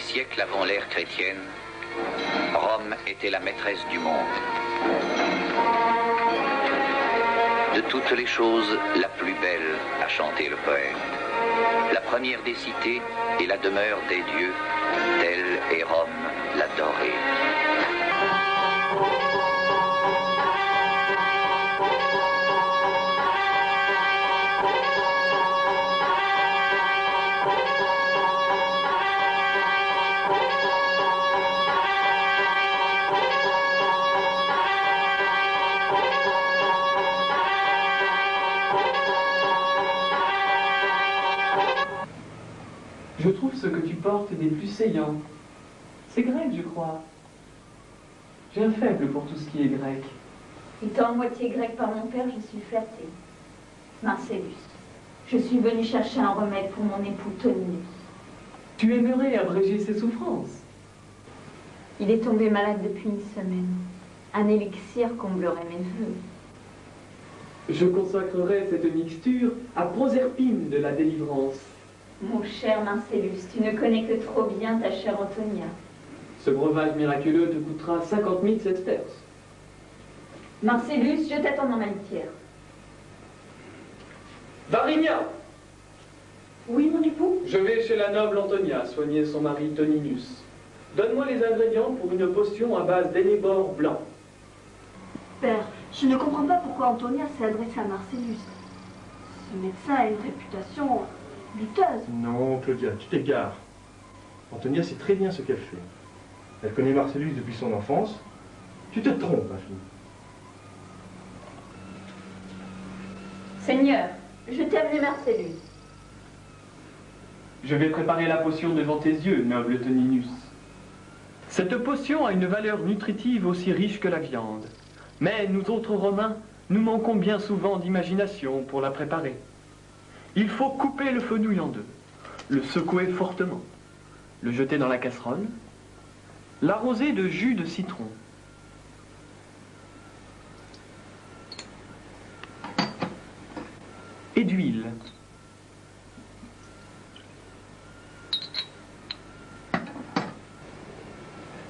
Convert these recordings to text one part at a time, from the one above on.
siècles avant l'ère chrétienne, Rome était la maîtresse du monde. De toutes les choses, la plus belle, a chanté le poète. La première des cités et la demeure des dieux, telle est Rome, la dorée. Je trouve ce que tu portes des plus saillants. C'est grec, je crois. J'ai un faible pour tout ce qui est grec. Étant moitié grec par mon père, je suis flattée. Marcellus, je suis venue chercher un remède pour mon époux Toninus. Tu aimerais abréger ses souffrances. Il est tombé malade depuis une semaine. Un élixir comblerait mes vœux. Je consacrerai cette mixture à Proserpine de la délivrance. Mon cher Marcellus, tu ne connais que trop bien ta chère Antonia. Ce breuvage miraculeux te coûtera 50 000 sesterces. Marcellus, je t'attends dans ma litière. Varinia! Oui, mon époux? Je vais chez la noble Antonia soigner son mari Toninus. Donne-moi les ingrédients pour une potion à base d'hellébore blanc. Père, je ne comprends pas pourquoi Antonia s'est adressée à Marcellus. Ce médecin a une réputation douteuse. Non, Claudia, tu t'égares. Antonia sait très bien ce qu'elle fait. Elle connaît Marcellus depuis son enfance. Tu te trompes, ma fille. Seigneur, je t'ai amené Marcellus. Je vais préparer la potion devant tes yeux, noble Toninus. Cette potion a une valeur nutritive aussi riche que la viande. Mais nous autres Romains, nous manquons bien souvent d'imagination pour la préparer. Il faut couper le fenouil en deux, le secouer fortement, le jeter dans la casserole, l'arroser de jus de citron. Et d'huile.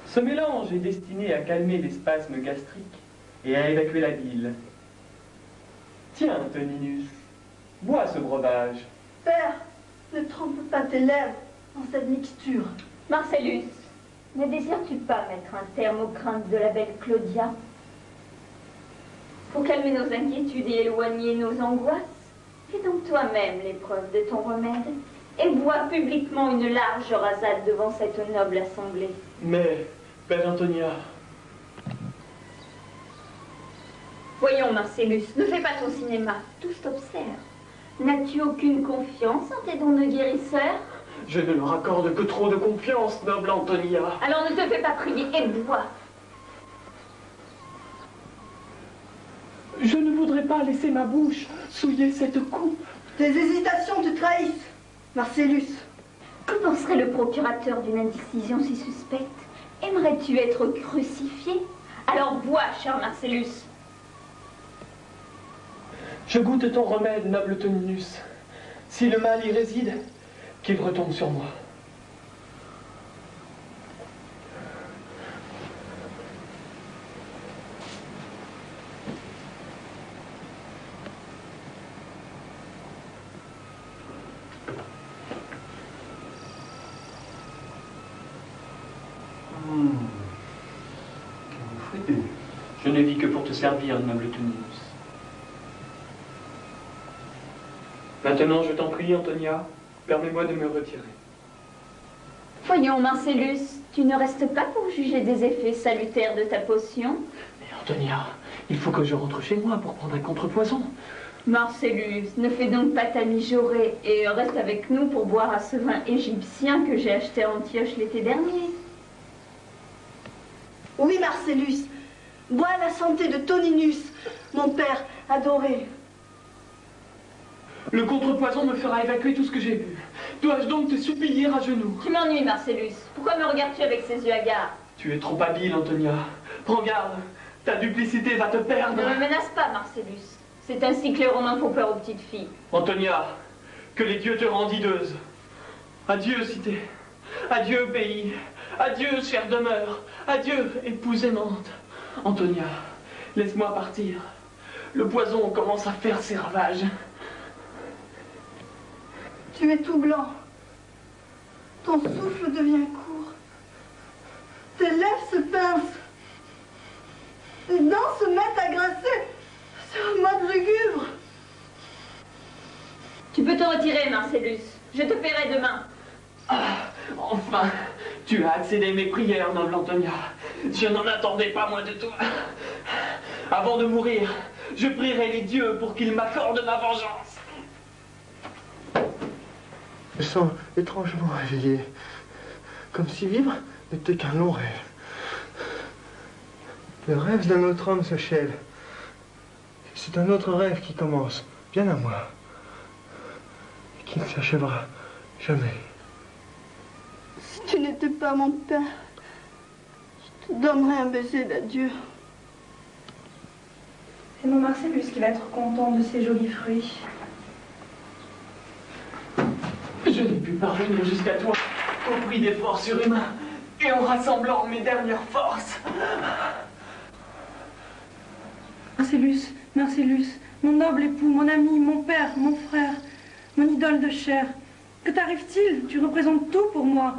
Ce mélange est destiné à calmer les spasmes gastriques et à évacuer la bile. Tiens, Toninus, bois ce breuvage. Père, ne trempe pas tes lèvres dans cette mixture. Marcellus, ne désires-tu pas mettre un terme aux craintes de la belle Claudia? Pour calmer nos inquiétudes et éloigner nos angoisses, fais donc toi-même l'épreuve de ton remède et bois publiquement une large rasade devant cette noble assemblée. Mais, belle Antonia... Voyons, Marcellus, ne fais pas ton cinéma, tous t'observent. N'as-tu aucune confiance en tes dons de guérisseur? Je ne leur accorde que trop de confiance, noble Antonia. Alors ne te fais pas prier et bois. Je ne voudrais pas laisser ma bouche souiller cette coupe. Tes hésitations te trahissent, Marcellus. Que penserait le procurateur d'une indécision si suspecte? Aimerais-tu être crucifié? Alors bois, cher Marcellus. Je goûte ton remède, noble Toninus. Si le mal y réside, qu'il retombe sur moi. Je ne vis que pour te servir, noble Toninus. Maintenant, je t'en prie, Antonia, permets-moi de me retirer. Voyons, Marcellus, tu ne restes pas pour juger des effets salutaires de ta potion? Mais Antonia, il faut que je rentre chez moi pour prendre un contrepoison. Marcellus, ne fais donc pas ta mijaurée et reste avec nous pour boire à ce vin égyptien que j'ai acheté à Antioche l'été dernier. Oui, Marcellus, bois la santé de Toninus, mon père adoré. Le contrepoison me fera évacuer tout ce que j'ai bu. Dois-je donc te supplier à genoux? Tu m'ennuies, Marcellus. Pourquoi me regardes-tu avec ces yeux hagards? Tu es trop habile, Antonia. Prends garde, ta duplicité va te perdre. Ne me menace pas, Marcellus. C'est ainsi que les Romains font peur aux petites filles. Antonia, que les dieux te rendent hideuse. Adieu, cité. Adieu, pays. Adieu, chère demeure. Adieu, épouse aimante. Antonia, laisse-moi partir. Le poison commence à faire ses ravages. Tu es tout blanc. Ton souffle devient court. Tes lèvres se pincent. Tes dents se mettent à grincer sur un mode lugubre. Tu peux te retirer, Marcellus. Je te paierai demain. Ah, enfin, tu as accédé à mes prières, noble Antonia. Je n'en attendais pas moins de toi. Avant de mourir, je prierai les dieux pour qu'ils m'accordent ma vengeance. Je me sens étrangement réveillé, comme si vivre n'était qu'un long rêve. Le rêve d'un autre homme s'achève. C'est un autre rêve qui commence, bien à moi, et qui ne s'achèvera jamais. Si tu n'étais pas mon père, je te donnerais un baiser d'adieu. C'est mon Marcellus qui va être content de ces jolis fruits. Je n'ai pu parvenir jusqu'à toi au prix d'efforts surhumains et en rassemblant mes dernières forces. Marcellus, Marcellus, mon noble époux, mon ami, mon père, mon frère, mon idole de chair. Que t'arrive-t-il? Tu représentes tout pour moi.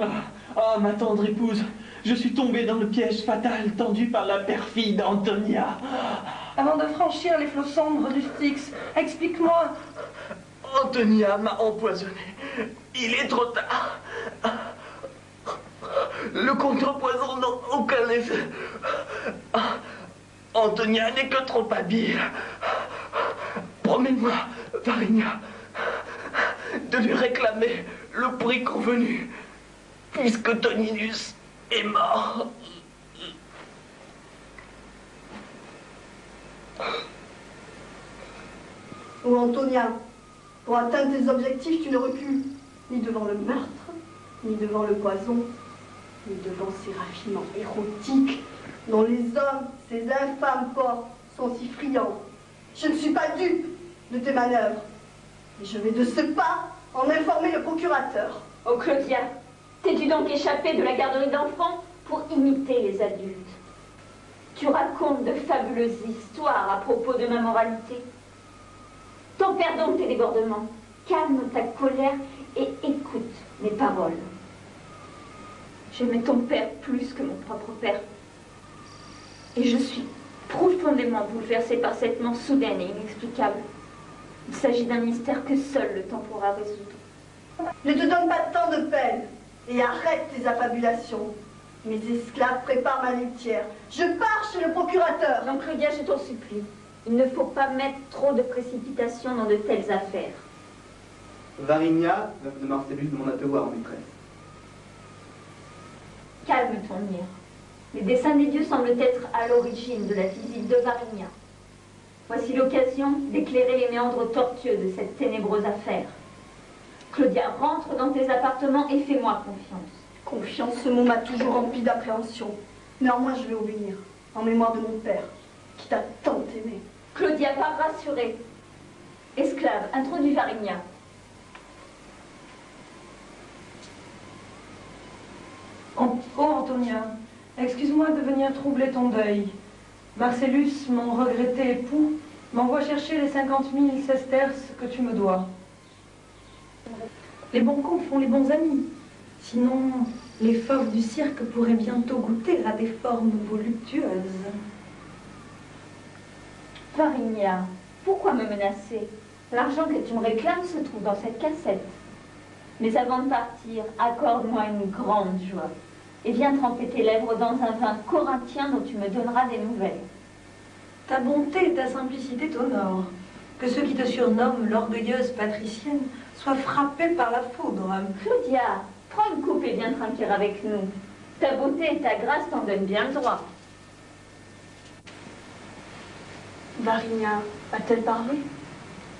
Ah, ma tendre épouse, je suis tombé dans le piège fatal tendu par la perfide Antonia. Avant de franchir les flots sombres du Styx, explique-moi. Antonia m'a empoisonné. Il est trop tard. Le contre-poison n'a aucun effet. Antonia n'est que trop habile. Promets-moi, Varinia, de lui réclamer le prix convenu, puisque Toninus est mort. Oh Antonia, pour atteindre tes objectifs, tu ne recules ni devant le meurtre, ni devant le poison, ni devant ces raffinements érotiques dont les hommes, ces infâmes corps, sont si friands. Je ne suis pas dupe de tes manœuvres, et je vais de ce pas en informer le procurateur. Oh Claudia, t'es-tu donc échappée de la garderie d'enfants pour imiter les adultes? Tu racontes de fabuleuses histoires à propos de ma moralité. Tempère donc tes débordements, calme ta colère et écoute mes paroles. J'aimais ton père plus que mon propre père. Et je suis profondément bouleversée par cette mort soudaine et inexplicable. Il s'agit d'un mystère que seul le temps pourra résoudre. Ne te donne pas tant de peine et arrête tes affabulations. Mes esclaves préparent ma litière. Je pars chez le procurateur. Non, Claudia, je t'en supplie. Il ne faut pas mettre trop de précipitation dans de telles affaires. Varinia, veuve de Marcellus, demande à te voir, maîtresse. Calme ton ire. Les desseins des dieux semblent être à l'origine de la visite de Varinia. Voici l'occasion d'éclairer les méandres tortueux de cette ténébreuse affaire. Claudia, rentre dans tes appartements et fais-moi confiance. Confiance, ce mot m'a toujours rempli d'appréhension. Néanmoins, je vais obéir, en mémoire de mon père, qui t'a tant aimé. Claudia, pars rassurée. Esclave, introduis Varinia. Oh, Antonia, excuse-moi de venir troubler ton deuil. Marcellus, mon regretté époux, m'envoie chercher les 50 000 sesterces que tu me dois. Les bons coups font les bons amis. Sinon, les fauves du cirque pourraient bientôt goûter à des formes voluptueuses. Varinia, pourquoi me menacer? L'argent que tu me réclames se trouve dans cette cassette. Mais avant de partir, accorde-moi une grande joie. Et viens tremper tes lèvres dans un vin corinthien dont tu me donneras des nouvelles. Ta bonté et ta simplicité t'honorent. Que ceux qui te surnomment l'orgueilleuse patricienne soient frappés par la foudre. Claudia, prends une coupe et viens trinquer avec nous. Ta beauté et ta grâce t'en donnent bien le droit. Varinia a-t-elle parlé?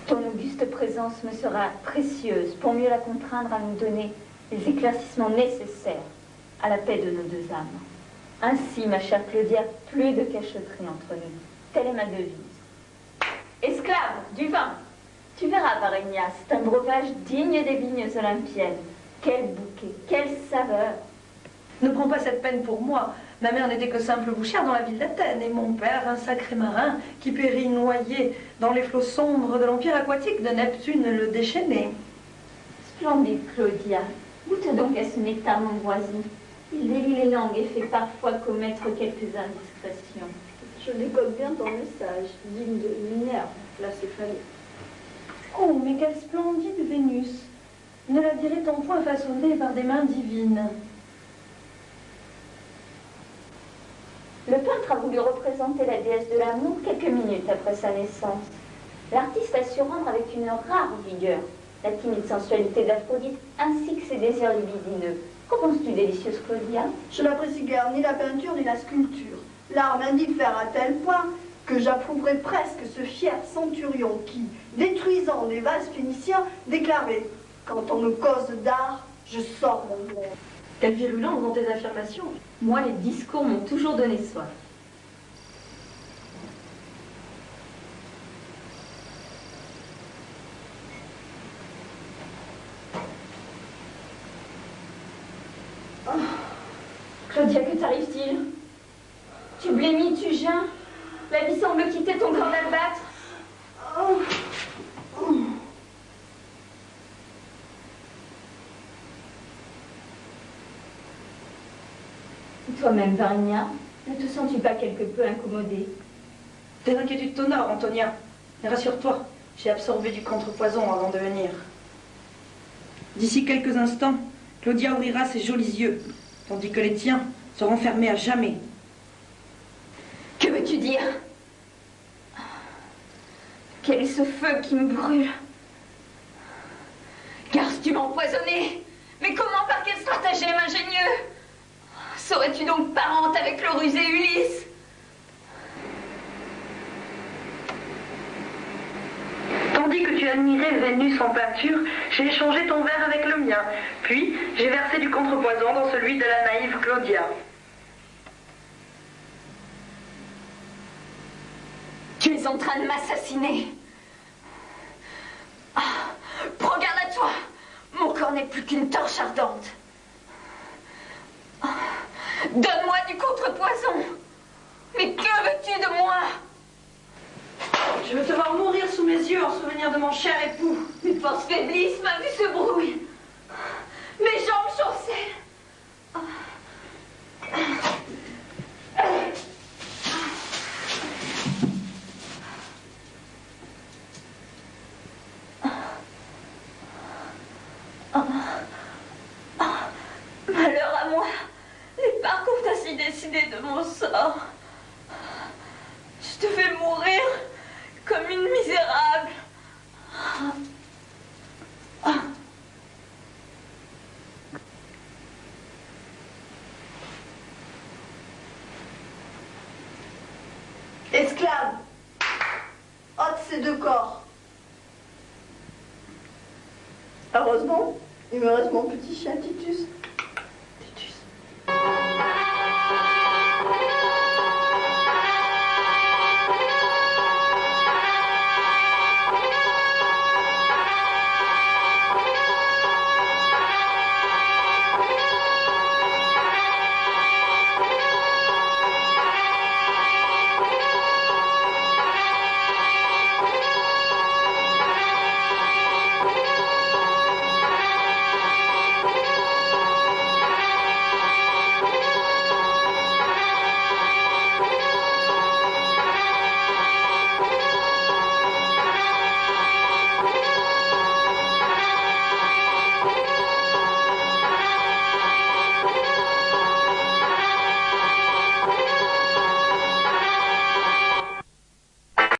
Ton auguste présence me sera précieuse pour mieux la contraindre à nous donner les éclaircissements nécessaires à la paix de nos deux âmes. Ainsi, ma chère Claudia, plus de cachotterie entre nous. Telle est ma devise. Esclave, du vin. Tu verras, Varinia, c'est un breuvage digne des vignes olympiennes. Quel bouquet, quelle saveur! Ne prends pas cette peine pour moi. Ma mère n'était que simple bouchière dans la ville d'Athènes, et mon père, un sacré marin, qui périt noyé dans les flots sombres de l'empire aquatique de Neptune le déchaîné. Splendide Claudia, goûte donc à ce nectar mon voisin. Il délie les langues et fait parfois commettre quelques indiscrétions. Je décode bien ton message, digne de Minerve, la Céphalie. Oh, mais quelle splendide Vénus! Ne la dirait-on point façonnée par des mains divines? Le peintre a voulu représenter la déesse de l'amour quelques minutes après sa naissance. L'artiste a su rendre avec une rare vigueur la timide sensualité d'Aphrodite ainsi que ses désirs libidineux. Qu'en penses-tu, délicieuse Claudia? Je n'apprécie guère ni la peinture ni la sculpture. L'art m'indiffère à tel point que j'approuverais presque ce fier centurion qui, détruisant les vases phéniciens, déclarait « Quand on me cause d'art, je sors mon monde ». Quelle virulence dans tes affirmations! Moi, les discours m'ont toujours donné soif. Oh. Claudia, que t'arrive-t-il? Tu blêmis, tu geins? La vie semble quitter ton corps d'albâtre. Oh. Oh. Toi-même, Varinia, ne te sens-tu pas quelque peu incommodée? Tes inquiétudes t'honorent, Antonia. Mais rassure-toi, j'ai absorbé du contrepoison avant de venir. D'ici quelques instants, Claudia ouvrira ses jolis yeux, tandis que les tiens seront fermés à jamais. Que veux-tu dire? Quel est ce feu qui me brûle? Garces-tu m'empoisonner? Mais comment, par quel stratagème ingénieux? Serais-tu donc parente avec le rusé Ulysse? Tandis que tu admirais Vénus en peinture, j'ai échangé ton verre avec le mien, puis j'ai versé du contrepoison dans celui de la naïve Claudia. Tu es en train de m'assassiner. Ah, prends garde à toi. Mon corps n'est plus qu'une torche ardente. Ah, donne-moi du contrepoison. Mais que veux-tu de moi? Je veux te voir mourir sous mes yeux en souvenir de mon cher époux. Mes forces faiblissent, ma vue se brouille. Mes jambes chancellent. Malheur à moi. Les parcours ont ainsi décidé de mon sort. Je devais mourir comme une misérable. Esclave, ôte ces deux corps. Heureusement, il me reste mon petit chien Titus.